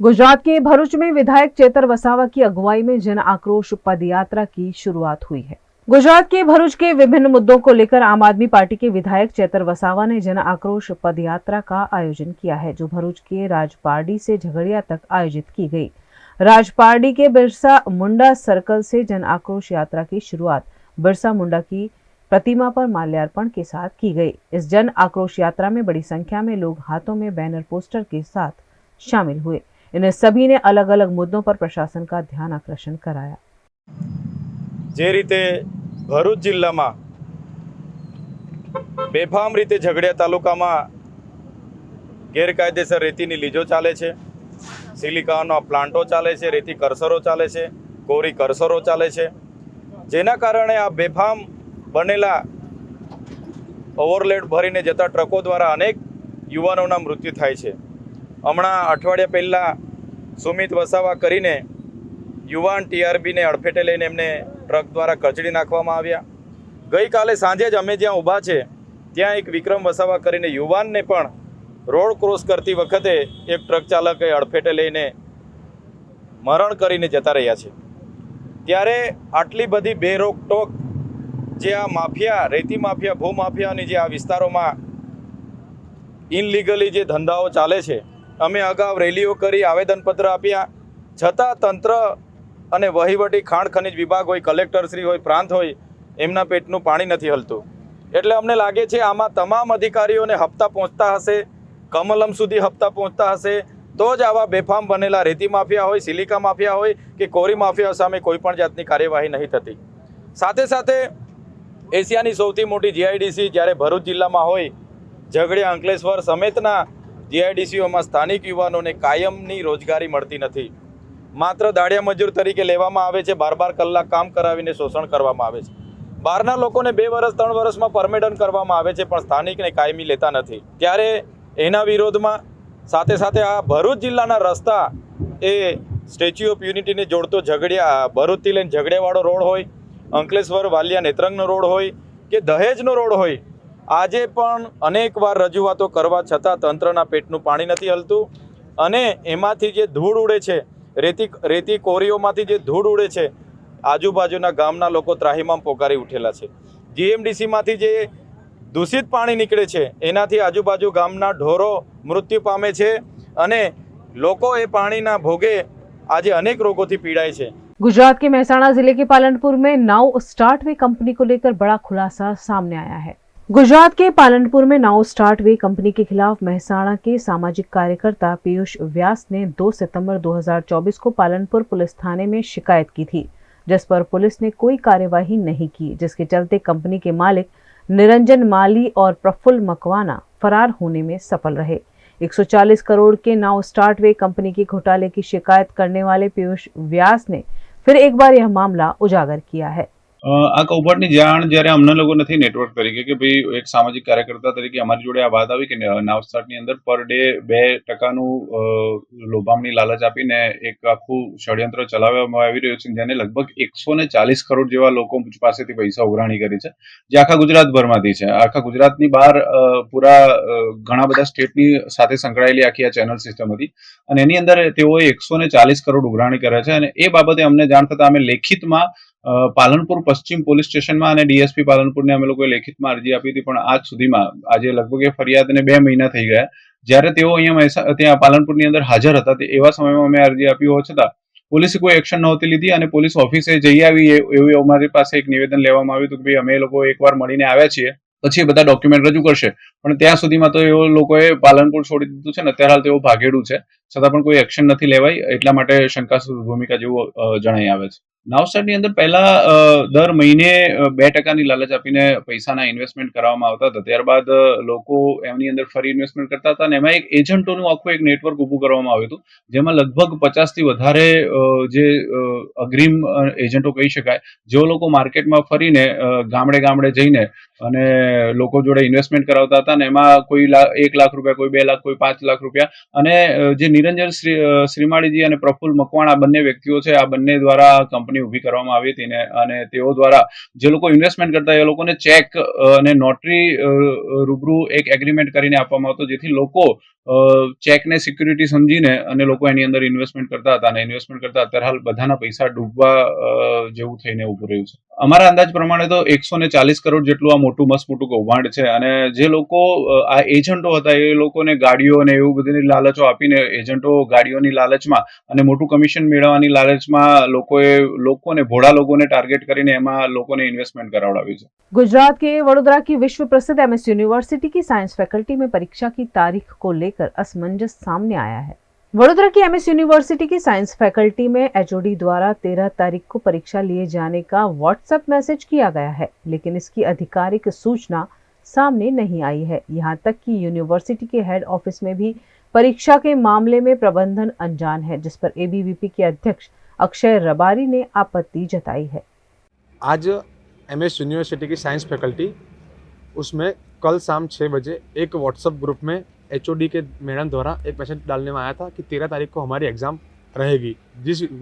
गुजरात के भरूच में विधायक चेतर वसावा की अगुवाई में जन आक्रोश पदयात्रा की शुरुआत हुई है। गुजरात के भरूच के विभिन्न मुद्दों को लेकर आम आदमी पार्टी के विधायक चेतर वसावा ने जन आक्रोश पदयात्रा का आयोजन किया है, जो भरूच के राजपारडी से झगड़िया तक आयोजित की गई। राजपारडी के बिरसा मुंडा सर्कल से जन आक्रोश यात्रा की शुरुआत बिरसा मुंडा की प्रतिमा पर माल्यार्पण के साथ की गई। इस जन आक्रोश यात्रा में बड़ी संख्या में लोग हाथों में बैनर पोस्टर के साथ शामिल हुए। इन्हें सभी ने अलग अलग मुद्दों पर प्रशासन का ध्यान आकर्षण कराया। जे रीते भरूच जिल्ला में बेफाम रीते झगड़िया तालुका में गैरकायदेसर रेतीनी लीजो चाले छे, सिलिकानो प्लांटो चाले छे, रेती करसरो चाले छे, कोरी करसरो चाले छे, जेना कारणे आ बेफाम बनेला ओवरलोड भरीने जता ट्रको द्वारा अनेक युवानोना मृत्यु थाय छे। हमणां अठवाडिया पहला सुमित वसावा करीने युवान टीआरबी ने अड़फेटे लईने एमने ट्रक द्वारा कचड़ी नाखवामां आव्या। गई काले सांजे ज अमे ज्यां ऊभा छे त्यां एक विक्रम वसावा करीने युवान ने पण रोड क्रॉस करती वखते एक ट्रक चालके अड़फेटे लईने मरण करीने जता रह्या छे। त्यारे आटली बधी बेरोकटोक जे आ माफिया, रेती माफिया, भू माफियानी जे आ विस्तारोमां इनलीगली जे धंधाओ चाले छे, अमे अगाऊ रेलीओ करी आवेदनपत्र आप्या छतां तंत्र अने वहीवटी खाण खनिज विभाग होय, कलेक्टरश्री होय, प्रांत होय, एमना पेटनुं पाणी नथी हलतुं। एटले अमने लागे छे आमां तमाम अधिकारीओने हप्ता पहोंचता हशे, कमलम सुधी हप्ता पहोंचता हशे तो ज आवा बेफाम बनेला रेती माफिया होय, सिलिका माफिया होय के कोरी माफिया सामे कोईपण जातनी कार्यवाही नहीं थती। साथे साथे एशियानी सौथी मोटी जीआईडीसी ज्यारे भरूच जिल्लामां होय, झगड़िया, अंकलेश्वर समेतना जीआईडीसीओमां स्थानिक युवानोने कायमनी रोजगारी मळती नथी। मात्र दाड़िया मजूर तरीके लेवामां आवे छे, 12-12 कलाक काम करावीने शोषण करवामां आवे छे। बहारना लोकोने 2 वर्ष 3 वर्षमां परमिटन करवामां आवे छे, पण स्थानिकने कायमी लेता नथी। त्यारे एना विरोधमां साथे साथे आ भरूच जिल्लाना रस्ता ए स्टेच्यू ऑफ यूनिटीने जोड़तो झगड़िया भरूचथी लईने झगड़ियावाड़ो रोड होय, अंकलेश्वर वालिया नेत्रंगनो रोड होय के दहेजनो रोड होय, आजे पण अनेक वार रजूआतो करवा छतां तंत्रना पेटनुं पाणी नथी हलतुं अने एमांथी जे धूळ उड़े छे, रेती कोरीओमांथी जे धूळ उड़े छे, आजूबाजूना गामना लोको ત્રાહિમામ પોકારી ઉઠેલા છે। जीएमडीसीमांथी जे दूषित पाणी निकळे छे एनाथी आजूबाजू गामना ढोरो मृत्यु पामे छे अने लोको ए पाणीना भोगे आज अनेक रोगोथी पीड़ाय छे। गुजरात के मेहसाणा जिले के पालनपुर में नाउ स्टार्टवे कंपनी को लेकर बड़ा खुलासा सामने आया है। गुजरात के पालनपुर में नाउ स्टार्टवे कंपनी के खिलाफ मेहसाणा के सामाजिक कार्यकर्ता पीयूष व्यास ने 2 सितंबर 2024 को पालनपुर पुलिस थाने में शिकायत की थी, जिस पर पुलिस ने कोई कार्यवाही नहीं की, जिसके चलते कंपनी के मालिक निरंजन माली और प्रफुल्ल मकवाना फरार होने में सफल रहे। 140 करोड़ के नाउ स्टार्टवे कंपनी के घोटाले की शिकायत करने वाले पीयूष व्यास ने फिर एक बार यह मामला उजागर किया है। આ કૌભાંડની જાણ જ્યારે અમને લોકો નથી નેટવર્ક તરીકે કે ભાઈ એક સામાજિક કાર્યકર્તા તરીકે અમારી જોડે આ વાત આવી કે નાવસ્ટાર્ટની અંદર પર ડે 2% લોભામણી લાલચ આપીને એક આખું ષડયંત્ર ચલાવવામાં આવી રહ્યું છે, જેને લગભગ 140 કરોડ જેવા લોકો પાસેથી પૈસા ઉઘરાણી કરી છે, જે આખા ગુજરાતભરમાંથી છે। આખા ગુજરાતની બહાર પૂરા ઘણા બધા સ્ટેટની સાથે સંકળાયેલી આખી આ ચેનલ સિસ્ટમ હતી અને એની અંદર તેઓએ 140 કરોડ ઉઘરાણી કરે છે અને એ બાબતે અમને જાણ થતા અમે લેખિતમાં પાલનપુર પશ્ચિમ પોલીસ સ્ટેશનમાં અને ડીએસપી પાલનપુરને અમે લોકોએ લેખિતમાં અરજી આપી હતી, પણ આજ સુધીમાં આજે લગભગ એ ફરિયાદને 2 મહિના થઈ ગયા જ્યારે તેઓ અહીંયા ત્યાં પાલનપુરની અંદર હાજર હતા તે એવા સમયમાં અમે અરજી આપી હોવા છતાં પોલીસે કોઈ એક્શન નહોતી લીધી અને પોલીસ ઓફિસે જઈ આવી એવું અમારી પાસે એક નિવેદન લેવામાં આવ્યું હતું કે ભાઈ અમે લોકો એકવાર મળીને આવ્યા છીએ, પછી એ બધા ડોક્યુમેન્ટ રજૂ કરશે, પણ ત્યાં સુધીમાં તો એવો લોકોએ પાલનપુર છોડી દીધું છે ને અત્યારે હાલ તેઓ ભાગેડું છે, છતાં પણ કોઈ એક્શન નથી લેવાઈ, એટલા માટે શંકાસ્પદ ભૂમિકા જેવું જણાઈ આવે છે। નાવસ્ટાર્ટની અંદર પહેલા દર મહિને 2%ની લાલચ આપીને પૈસાના ઇન્વેસ્ટમેન્ટ કરવામાં આવતા હતા, ત્યારબાદ લોકો એમની અંદર ફરી ઇન્વેસ્ટમેન્ટ કરતા હતા અને એમાં એક એજન્ટોનું આખું એક નેટવર્ક ઊભું કરવામાં આવ્યું હતું, જેમાં લગભગ 50થી વધારે જે અગ્રીમ એજન્ટો કહી શકાય, જેઓ લોકો માર્કેટમાં ફરીને ગામડે ગામડે જઈને અને લોકો જોડે ઇન્વેસ્ટમેન્ટ કરાવતા હતા અને એમાં કોઈ 1 લાખ રૂપિયા, કોઈ 2 લાખ, કોઈ 5 લાખ રૂપિયા અને જે નિરંજન શ્રીમાળીજી અને પ્રફુલ્લ મકવાણા બંને વ્યક્તિઓ છે, આ બંને દ્વારા કંપની ઊભી કરવામાં આવી હતી અને તેઓ દ્વારા જે લોકો ઇન્વેસ્ટમેન્ટ કરતા એ લોકોને ચેક અને નોટરી રૂબરૂ એક એગ્રીમેન્ટ કરીને આપવામાં આવતો, જેથી લોકો ચેકને સિક્યુરિટી સમજીને અને લોકો એની અંદર ઇન્વેસ્ટમેન્ટ કરતા હતા અને ઇન્વેસ્ટમેન્ટ કરતા અત્યારે હાલ બધાના પૈસા ડૂબવા જેવું થઈને ઊભું રહ્યું છે. અમારા અંદાજ પ્રમાણે તો 140 કરોડ જેટલું આ મોટું મસ્ત મોટું કૌભાંડ છે અને જે લોકો આ એજન્ટો હતા એ લોકોને ગાડીઓ અને એવું બધીની લાલચો આપીને એજન્ટો ગાડીઓની લાલચમાં અને મોટું કમિશન મેળવવાની લાલચમાં લોકોને ભોળા લોકોને ટાર્ગેટ કરીને એમાં લોકોને ઇન્વેસ્ટમેન્ટ કરાવડાવ્યું છે. गुजरात के वडोदरा की विश्व प्रसिद्ध एमएस यूनिवर्सिटी की साइंस फैकल्टी में परीक्षा की तारीख को लेकर असमंजस सामने आया है. वडोदरा की एमएस यूनिवर्सिटी की साइंस फैकल्टी में एचओडी द्वारा 13 तारीख को परीक्षा लिए जाने का व्हाट्सएप मैसेज किया गया है, लेकिन इसकी आधिकारिक सूचना सामने नहीं आई है. यहाँ तक कि यूनिवर्सिटी के हेड ऑफिस में भी परीक्षा के मामले में प्रबंधन अनजान है, जिस पर एबीवीपी के अध्यक्ष अक्षय रबारी ने आपत्ति जताई है. आज एमएस यूनिवर्सिटी की साइंस फैकल्टी उसमें कल शाम 6 बजे एक व्हाट्सएप ग्रुप में एचओडी के मैडम द्वारा एक मैसेज डालने में आया था कि 13 तारीख को हमारी एग्ज़ाम रहेगी.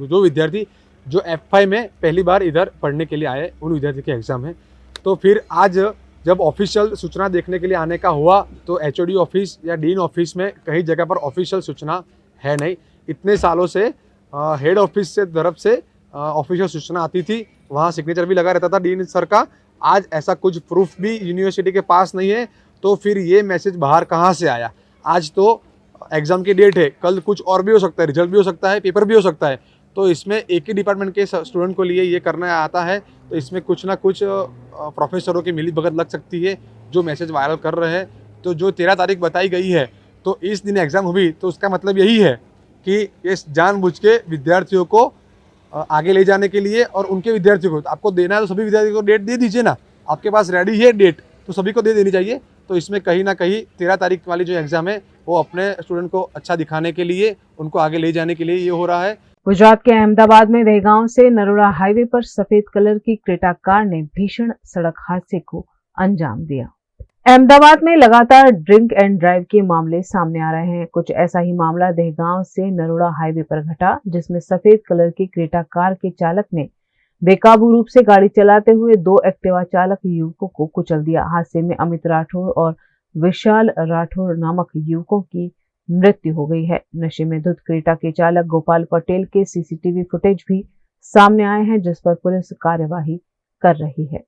जो विद्यार्थी जो F5 में पहली बार इधर पढ़ने के लिए आए उन विद्यार्थी की एग्ज़ाम है. तो फिर आज जब ऑफिशियल सूचना देखने के लिए आने का हुआ तो एचओडी ऑफिस या डीन ऑफिस में कहीं जगह पर ऑफिशियल सूचना है नहीं. इतने सालों से हेड ऑफिस से तरफ से ऑफिशियल सूचना आती थी, वहाँ सिग्नेचर भी लगा रहता था डीन सर का. आज ऐसा कुछ प्रूफ भी यूनिवर्सिटी के पास नहीं है, तो फिर ये मैसेज बाहर कहाँ से आया. आज तो एग्ज़ाम की डेट है, कल कुछ और भी हो सकता है, रिजल्ट भी हो सकता है, पेपर भी हो सकता है. तो इसमें एक ही डिपार्टमेंट के स्टूडेंट को लिए ये करना आता है, तो इसमें कुछ ना कुछ प्रोफेसरों की मिलीभगत लग सकती है जो मैसेज वायरल कर रहे हैं. तो जो 13 तारीख बताई गई है तो इस दिन एग्ज़ाम हुई, तो उसका मतलब यही है कि ये जानबूझ के विद्यार्थियों को आगे ले जाने के लिए और उनके विद्यार्थियों को आपको देना है तो सभी विद्यार्थियों को डेट दे दीजिए ना. आपके पास रेडी है डेट तो सभी को दे देनी चाहिए. तो इसमें कहीं ना कहीं 13 तारीख वाली जो एग्ज़ाम है वो अपने स्टूडेंट को अच्छा दिखाने के लिए, उनको आगे ले जाने के लिए ये हो रहा है. गुजरात के अहमदाबाद में दहेगांव से नरोड़ा हाईवे पर सफेद कलर की क्रेटा कार ने भीषण सड़क हादसे को अंजाम दिया. अहमदाबाद में लगातार ड्रिंक एंड ड्राइव के मामले सामने आ रहे हैं. कुछ ऐसा ही मामला दहेगांव से नरोड़ा हाईवे पर घटा, जिसमें सफेद कलर की क्रेटा कार के चालक ने बेकाबू रूप से गाड़ी चलाते हुए 2 एक्टिवा चालक युवकों को कुचल दिया. हादसे में अमित राठौड़ और विशाल राठौड़ नामक युवकों की मृत्यु हो गई है. नशे में धुत क्रेटा के चालक गोपाल पटेल के सीसीटीवी फुटेज भी सामने आए हैं, जिस पर पुलिस कार्यवाही कर रही है.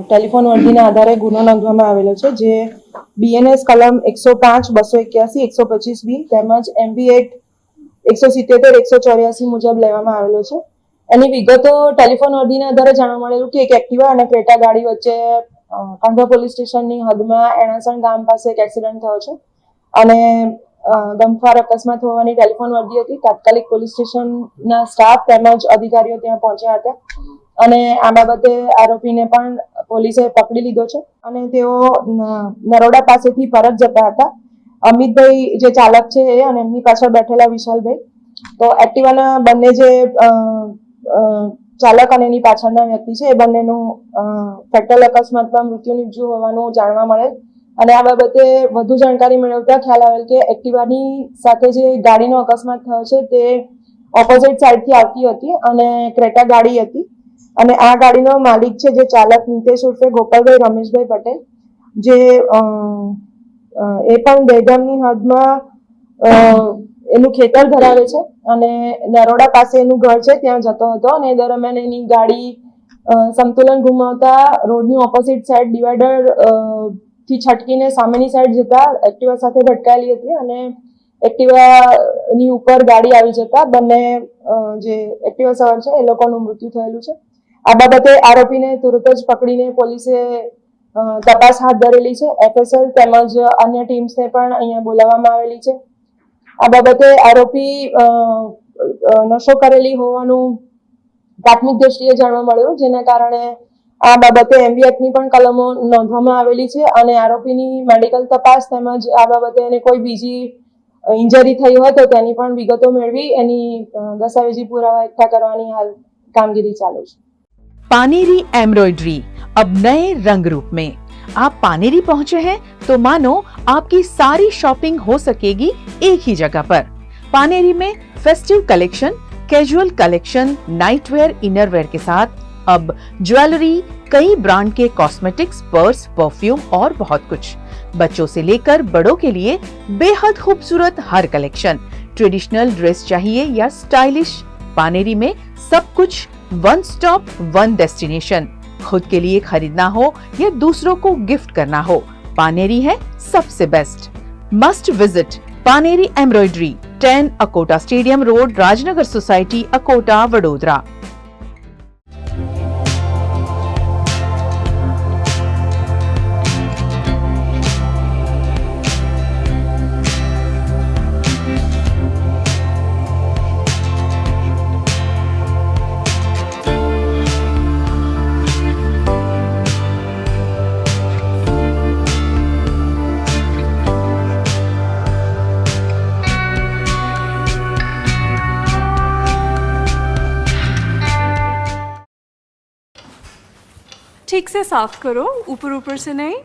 ટેલિફોન વર્દીના આધારે ગુનો નોંધવામાં આવેલો છે, જે બીએનએસ કલમ 105, 281, 125 બી તેમજ એમવી એક્ટ 177, 184 મુજબ લેવામાં આવેલો છે. એની વિગતો ટેલિફોન વર્દીના આધારે જાણવા મળેલું કે એક એક્ટિવા અને ક્રેટા ગાડી વચ્ચે કાંધા પોલીસ સ્ટેશનની હદમાં એણાસણ ગામ પાસે એક એક્સિડન્ટ થયો છે અને ગમખ્વાર અકસ્માત હોવાની ટેલિફોન વર્દી હતી. તાત્કાલિક પોલીસ સ્ટેશનના સ્ટાફ તેમજ અધિકારીઓ ત્યાં પહોંચ્યા હતા અને આ બાબતે આરોપીને પણ પોલીસે પકડી લીધો છે અને તેઓ નરોડા પાસેથી પરત જતા હતા. અમિતભાઈ જે ચાલક છે એ અને એમની પાછળ બેઠેલા વિશાલભાઈ, તો એક્ટિવાના બંને જે ચાલક અને એની પાછળના વ્યક્તિ છે એ બંનેનું ફેટલ અકસ્માતમાં મૃત્યુ નિપજ્યું હોવાનું જાણવા મળેલ અને આ બાબતે વધુ જાણકારી મેળવતા ખ્યાલ આવેલ કે એક્ટિવાની સાથે જે ગાડીનો અકસ્માત થયો છે તે ઓપોઝિટ સાઈડથી આવતી હતી અને ક્રેટા ગાડી હતી અને આ ગાડીનો માલિક છે જે ચાલક નિતેશ ઉર્ફે ગોપાલભાઈ રમેશભાઈ પટેલ, જે એ પણ દહેગામની હદમાં એનું ખેતર ધરાવે છે અને નરોડા પાસે એનું ઘર છે ત્યાં જતો હતો અને એ દરમિયાન એની ગાડી સંતુલન ગુમાવતા રોડની ઓપોઝિટ સાઈડ ડિવાઈડર થી છટકીને સામેની સાઈડ જતા એક્ટિવા સાથે ભટકાયેલી હતી અને એક્ટિવાની ઉપર ગાડી આવી જતા બંને જે એક્ટિવા સવાર છે એ લોકોનું મૃત્યુ થયેલું છે. આ બાબતે આરોપીને તુરત જ પકડીને પોલીસે તપાસ હાથ ધરેલી છે. એફએસએલ તેમજ અન્ય ટીમ્સને પણ અહીંયા બોલાવવામાં આવેલી છે. આ બાબતે આરોપી નશો કરેલી હોવાનું પ્રાથમિક દ્રષ્ટિએ જાણવા મળ્યું, જેના કારણે આ બાબતે એમવી એક્ટની પણ કલમો નોંધવામાં આવેલી છે અને આરોપીની મેડિકલ તપાસ તેમજ આ બાબતે એને કોઈ બીજી ઇન્જરી થઈ હોય તો તેની પણ વિગતો મેળવી એની દસ્તાવેજી પુરાવા એકઠા કરવાની હાલ કામગીરી ચાલુ છે. पानेरी एम्ब्रॉयडरी अब नए रंग रूप में. आप पानेरी पहुंचे हैं तो मानो आपकी सारी शॉपिंग हो सकेगी एक ही जगह पर. पानेरी में festive collection, casual collection, nightwear, innerwear के साथ अब ज्वेलरी, कई ब्रांड के कॉस्मेटिक्स, पर्स, परफ्यूम और बहुत कुछ. बच्चों से लेकर बड़ों के लिए बेहद खूबसूरत हर कलेक्शन। ट्रेडिशनल ड्रेस चाहिए या स्टाइलिश, पानेरी में सब कुछ वन स्टॉप वन डेस्टिनेशन। खुद के लिए खरीदना हो या दूसरों को गिफ्ट करना हो, पानेरी है सबसे best. Must visit Paneri embroidery, 10 Akota stadium road, Rajnagar society, Akota, Vadodara. ठीक से साफ करो, ऊपर ऊपर से नहीं।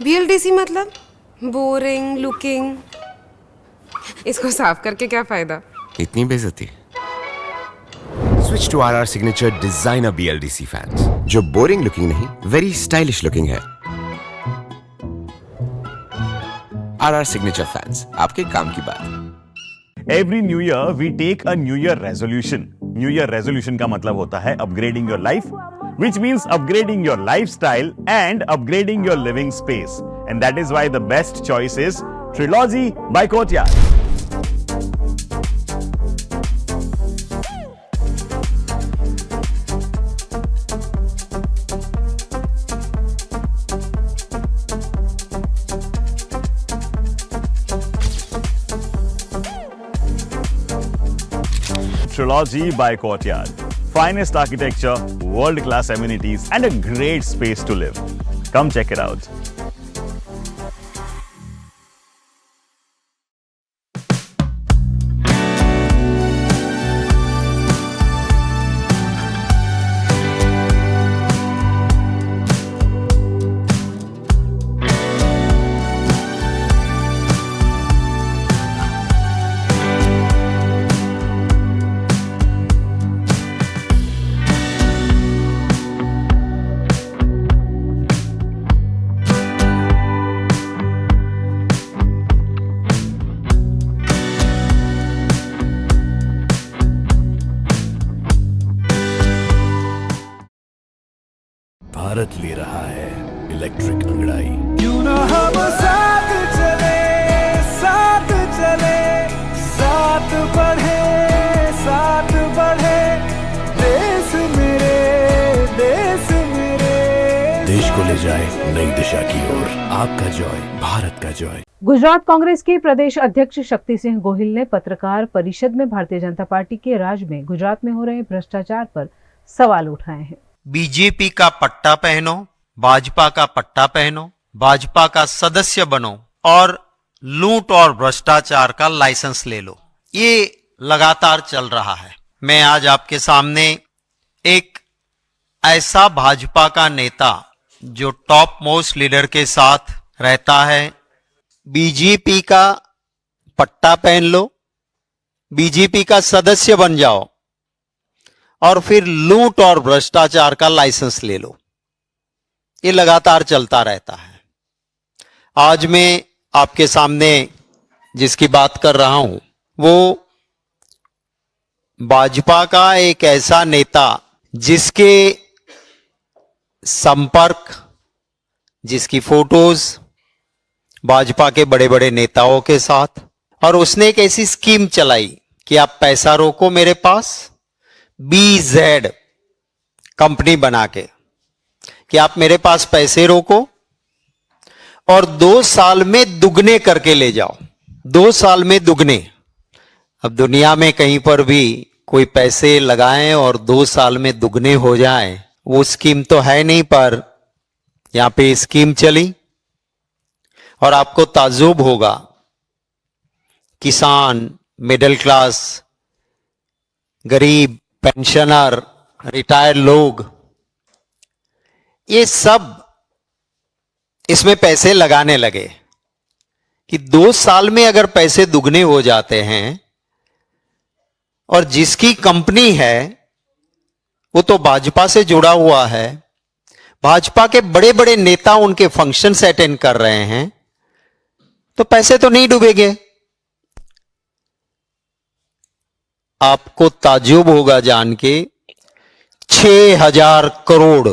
BLDC मतलब बोरिंग लुकिंग। इसको साफ करके क्या फायदा? इतनी बेइज्जती। Switch to RR signature designer BLDC fans, जो बोरिंग लुकिंग नहीं, वेरी स्टाइलिश लुकिंग है। RR सिग्नेचर फैंस, आपके काम की बात। Every new year we take a new year resolution. New year resolution का मतलब होता है upgrading your life, which means upgrading your lifestyle and upgrading your living space. And that is why the best choice is Trilogy by Courtyard. Trilogy by Courtyard. Finest architecture, world-class amenities, and a great space to live. Come check it out. Bharat ले रहा है electric अंगड़ाई। क्यों ना हम साथ चले, साथ चले, साथ बढ़े, साथ बढ़े, देश मेरे, देश मेरे। देश को ले जाए नई दिशा की ओर, आपका जॉय, भारत का जॉय। गुजरात कांग्रेस के प्रदेश अध्यक्ष शक्ति सिंह गोहिल ने पत्रकार परिषद में भारतीय जनता पार्टी के राज में गुजरात में हो रहे भ्रष्टाचार पर सवाल उठाए हैं। बीजेपी का पट्टा पहनो, भाजपा का पट्टा पहनो, भाजपा का सदस्य बनो और लूट और भ्रष्टाचार का लाइसेंस ले लो, ये लगातार चल रहा है। मैं आज आपके सामने एक ऐसा भाजपा का नेता जो टॉप मोस्ट लीडर के साथ रहता है, बीजेपी का पट्टा पहन लो, बीजेपी का सदस्य बन जाओ और फिर लूट और भ्रष्टाचार का लाइसेंस ले लो, ये लगातार चलता रहता है। आज मैं आपके सामने जिसकी बात कर रहा हूं वो भाजपा का एक ऐसा नेता जिसके संपर्क, जिसकी फोटोज भाजपा के बड़े बड़े नेताओं के साथ, और उसने एक ऐसी स्कीम चलाई कि आप पैसा रोको मेरे पास, BZ कंपनी बना के कि आप मेरे पास पैसे रोको और 2 साल में दुगने करके ले जाओ, 2 साल में दुगने। अब दुनिया में कहीं पर भी कोई पैसे लगाएं और 2 साल में दुगने हो जाए, वो स्कीम तो है नहीं, पर यहां पे स्कीम चली और आपको ताज्जुब होगा, किसान, मिडिल क्लास, गरीब, पेंशनर, रिटायर्ड लोग, ये सब इसमें पैसे लगाने लगे कि 2 साल में अगर पैसे दुगने हो जाते हैं और जिसकी कंपनी है वो तो भाजपा से जुड़ा हुआ है, भाजपा के बड़े बड़े नेता उनके फंक्शंस अटेंड कर रहे हैं, तो पैसे तो नहीं डूबेंगे। आपको ताज्जुब होगा जान के 6,000 करोड़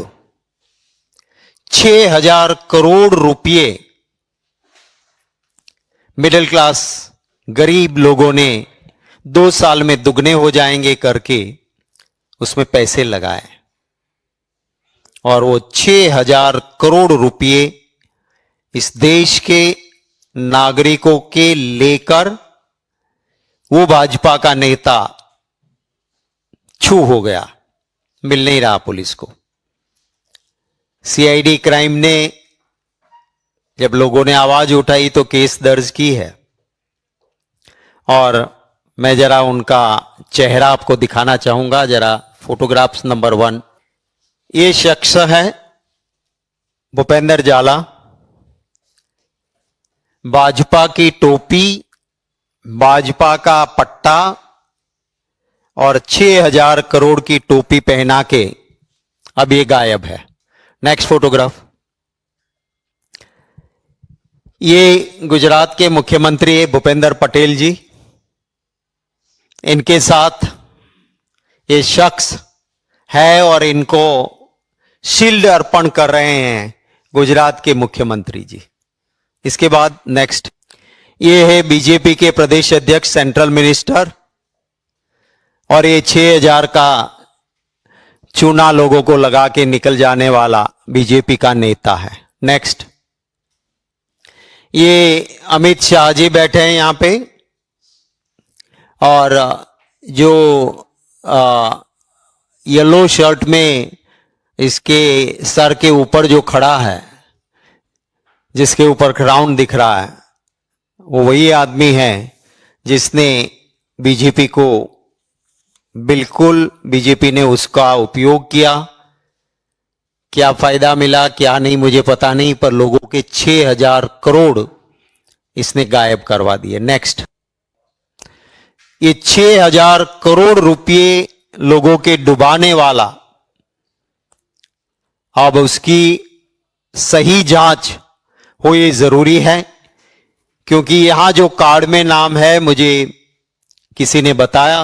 6,000 करोड़ रुपए मिडिल क्लास गरीब लोगों ने 2 साल में दुगने हो जाएंगे करके उसमें पैसे लगाए, और वो 6,000 करोड़ रुपए इस देश के नागरिकों के लेकर वो भाजपा का नेता छू हो गया, मिल नहीं रहा पुलिस को। सीआईडी क्राइम ने जब लोगों ने आवाज उठाई तो केस दर्ज की है, और मैं जरा उनका चेहरा आपको दिखाना चाहूंगा, जरा फोटोग्राफ्स नंबर 1। ये शख्स है भूपेंद्र जाला, भाजपा की टोपी, भाजपा का पट्टा और 6,000 करोड़ की टोपी पहना के अब ये गायब है। Next photograph. ये गुजरात के मुख्यमंत्री भूपेंद्र पटेल जी, इनके साथ ये शख्स है और इनको शील्ड अर्पण कर रहे हैं गुजरात के मुख्यमंत्री जी। इसके बाद नेक्स्ट, ये है बीजेपी के प्रदेश अध्यक्ष सेंट्रल मिनिस्टर, और ये 6,000 का चूना लोगों को लगा के निकल जाने वाला बीजेपी का नेता है। नेक्स्ट, ये अमित शाह जी बैठे हैं यहां पे, और जो येलो शर्ट में इसके सर के ऊपर जो खड़ा है, जिसके ऊपर क्राउन दिख रहा है, वो वही आदमी है जिसने बीजेपी को बिल्कुल बीजेपी ने उसका उपयोग किया। क्या फायदा मिला क्या नहीं मुझे पता नहीं, पर लोगों के 6,000 करोड़ इसने गायब करवा दिए। नेक्स्ट, ये 6,000 करोड़ रुपए लोगों के डुबाने वाला, अब उसकी सही जांच हो ये जरूरी है, क्योंकि यहां जो कार्ड में नाम है, मुझे किसी ने बताया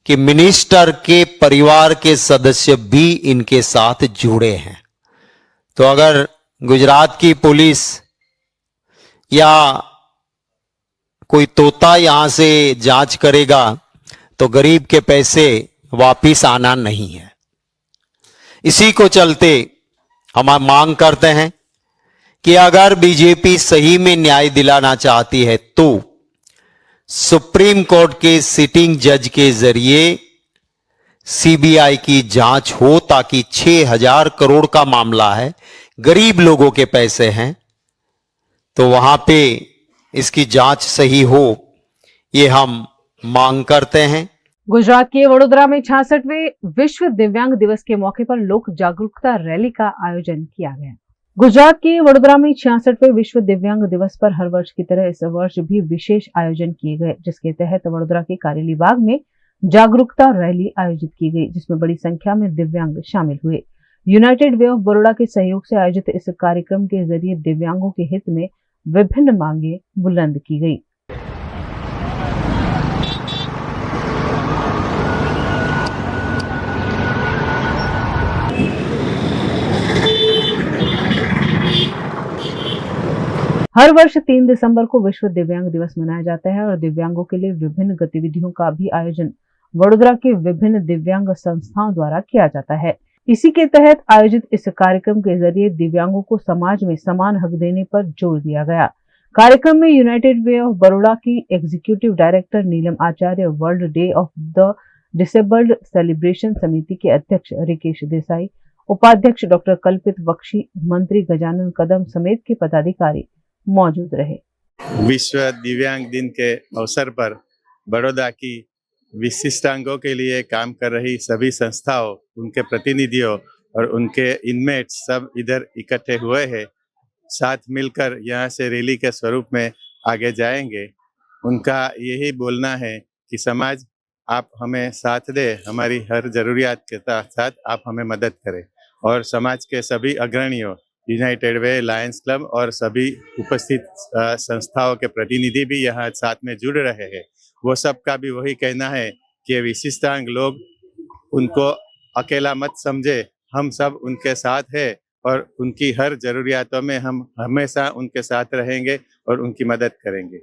कि मिनिस्टर के परिवार के सदस्य भी इनके साथ जुड़े हैं। तो अगर गुजरात की पुलिस या कोई तोता यहां से जांच करेगा तो गरीब के पैसे वापिस आना नहीं है। इसी को चलते हम मांग करते हैं कि अगर बीजेपी सही में न्याय दिलाना चाहती है तो सुप्रीम कोर्ट के सिटिंग जज के जरिए सीबीआई की जांच हो, ताकि 6,000 करोड़ का मामला है, गरीब लोगों के पैसे हैं, तो वहां पे इसकी जांच सही हो, ये हम मांग करते हैं। गुजरात के वडोदरा में 66वें विश्व दिव्यांग दिवस के मौके पर लोक जागरूकता रैली का आयोजन किया गया। गुजरात के वडोदरा में 66वें विश्व दिव्यांग दिवस पर हर वर्ष की तरह इस वर्ष भी विशेष आयोजन किए गए, जिसके तहत वडोदरा के कारेली बाग में जागरूकता रैली आयोजित की गई, जिसमें बड़ी संख्या में दिव्यांग शामिल हुए। यूनाइटेड वे ऑफ बड़ौदा के सहयोग से आयोजित इस कार्यक्रम के जरिए दिव्यांगों के हित में विभिन्न मांगे बुलंद की गई। हर वर्ष 3 दिसंबर को विश्व दिव्यांग दिवस मनाया जाता है और दिव्यांगों के लिए विभिन्न गतिविधियों का भी आयोजन वडोदरा के विभिन्न दिव्यांग संस्थाओं द्वारा किया जाता है। इसी के तहत आयोजित इस कार्यक्रम के जरिए दिव्यांगों को समाज में समान हक देने पर जोर दिया गया। कार्यक्रम में यूनाइटेड वे ऑफ बड़ौदा की executive director Neelam Acharya, world day of the disabled celebration समिति के अध्यक्ष रिकेश देसाई, उपाध्यक्ष डॉक्टर कल्पित बख्शी, मंत्री गजानन कदम समेत के पदाधिकारी मौजूद रहे। विश्व दिव्यांग दिन के अवसर पर बड़ौदा की विशिष्टांगों के लिए काम कर रही सभी संस्थाओं, उनके प्रतिनिधियों और उनके इनमेट्स सब इधर इकट्ठे हुए हैं। साथ मिलकर यहाँ से रैली के स्वरूप में आगे जाएंगे। उनका यही बोलना है कि समाज आप हमें साथ दे, हमारी हर जरूरियात के साथ आप हमें मदद करें। और समाज के सभी अग्रणियों, यूनाइटेड वे, लायंस क्लब और सभी उपस्थित संस्थाओं के प्रतिनिधि भी यहाँ साथ में जुड़ रहे हैं। वो सबका भी वही कहना है कि विशिष्टांग लोग उनको अकेला मत समझे, हम सब उनके साथ हैं और उनकी हर जरूरियातों में हम हमेशा उनके साथ रहेंगे और उनकी मदद करेंगे।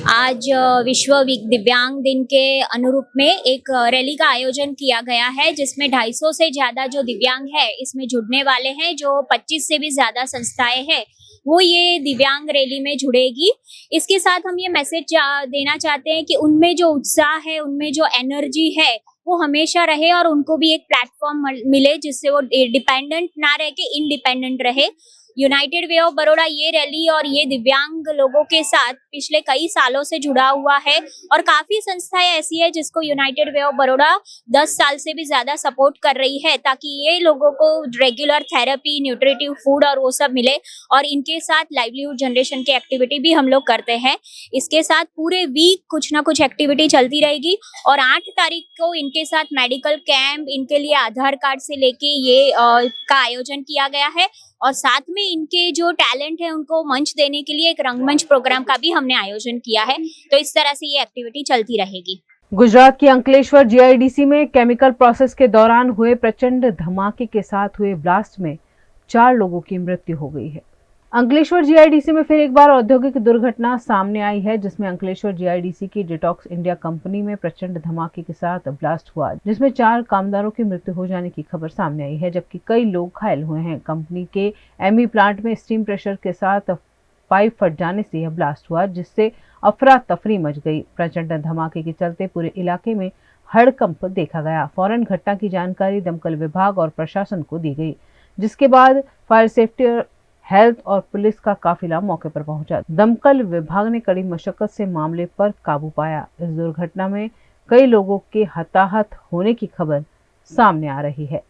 आज विश्व दिव्यांग दिन के अनुरूप में एक रैली का आयोजन किया गया है, जिसमें 250 से ज़्यादा जो दिव्यांग है इसमें जुड़ने वाले हैं। जो 25 से भी ज़्यादा संस्थाएं हैं वो ये दिव्यांग रैली में जुड़ेगी। इसके साथ हम ये मैसेज देना चाहते हैं कि उनमें जो उत्साह है, उनमें जो एनर्जी है वो हमेशा रहे और उनको भी एक प्लेटफॉर्म मिले जिससे वो डिपेंडेंट ना रह के इंडिपेंडेंट रहे। यूनाइटेड वे ऑफ बड़ौदा ये रैली और ये दिव्यांग लोगों के साथ पिछले कई सालों से जुड़ा हुआ है और काफ़ी संस्थाएं ऐसी है जिसको यूनाइटेड वे ऑफ बड़ौदा 10 साल से भी ज़्यादा सपोर्ट कर रही है, ताकि ये लोगों को रेगुलर थेरेपी, न्यूट्रिटिव फूड और वो सब मिले। और इनके साथ लाइवलीहुड जनरेशन की एक्टिविटी भी हम लोग करते हैं। इसके साथ पूरे वीक कुछ ना कुछ एक्टिविटी चलती रहेगी और 8 तारीख को इनके साथ मेडिकल कैंप, इनके लिए आधार कार्ड से लेके ये का आयोजन किया गया है और साथ में इनके जो टैलेंट है उनको मंच देने के लिए एक रंगमंच प्रोग्राम का भी हमने आयोजन किया है। तो इस तरह से ये एक्टिविटी चलती रहेगी। गुजरात के अंकलेश्वर जीआईडीसी में केमिकल प्रोसेस के दौरान हुए प्रचंड धमाके के साथ हुए ब्लास्ट में 4 लोगों की मृत्यु हो गई है। अंकलेश्वर जीआईडीसी में फिर एक बार औद्योगिक दुर्घटना सामने आई है, जिसमें अंकलेश्वर जीआईडीसी की डिटॉक्स इंडिया कंपनी में प्रचंड धमाके के साथ ब्लास्ट हुआ, जिसमें 4 कामगारों की मृत्यु हो जाने की खबर सामने आई है, जबकि कई लोग घायल हुए हैं। कंपनी के एमई प्लांट में स्टीम प्रेशर के साथ पाइप फट जाने से यह ब्लास्ट हुआ, जिससे अफरा तफरी मच गई। प्रचंड धमाके के चलते पूरे इलाके में हड़कंप देखा गया। फौरन घटना की जानकारी दमकल विभाग और प्रशासन को दी गई, जिसके बाद फायर सेफ्टी, हेल्थ और पुलिस का काफिला मौके पर पहुंचा। दमकल विभाग ने कड़ी मशक्कत से मामले पर काबू पाया। इस दुर्घटना में कई लोगों के हताहत होने की खबर सामने आ रही है।